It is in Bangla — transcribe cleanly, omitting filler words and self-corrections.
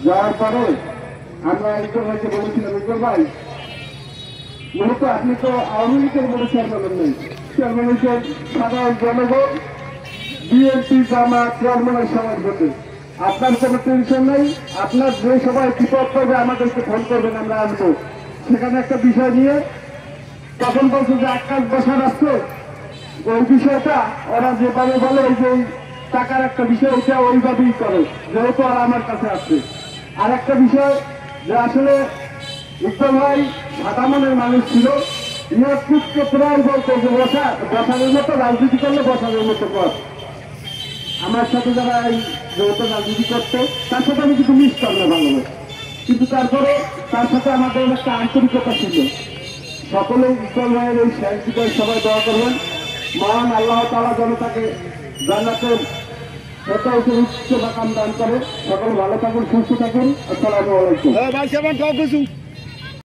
যাওয়ার পরে আমরা ইকবাল ভাইকে বলেছিলাম, ইকবাল ভাই মূলত আপনি তো আওয়ামী লীগের বলে চেয়ারম্যান নেই, চেয়ারম্যান হচ্ছেন সাধারণ জনগণ, বিএনপি জামাত চেয়ারম্যানের সমাজ ভোটে। আপনার কোনো টেনশন নেই, আপনার যে সবাই বিপদ করবে আমাদেরকে ফোন করবেন, আমরা আসবো। সেখানে একটা বিষয় নিয়ে তখন বলছে যে আকাশ বসার আসছে, ওই বিষয়টা ওরা যেভাবে বলে এই যে টাকার একটা বিষয়, ওইটা ওইভাবেই করে, যেহেতু আর আমার কাছে আসছে। আর একটা বিষয় যে আসলে ইকবাল ভাই সাদা মনের মানুষ ছিল, নিয়োগকে প্রায় বলতো যে বসানোর মতো রাজনীতি করলে বসানোর মতো কর। আমার সাথে যারা এই যেহেতু রাজনীতি করতো তার সাথে আমি কিছু মিশতাম না ভালোভাবে, কিন্তু তারপরে তার সাথে আমাদের একটা আন্তরিকতা ছিল। সকলে ইকবাল ভাইয়ের এই শেষ বিদায় সবাই দোয়া করবেন, মহান আল্লাহ তাআলা যেন তাকে জান্নাতের উচ্চ মাকাম দান করে। সকলে ভালো থাকুন, সুস্থ থাকুন। আসসালামু আলাইকুম।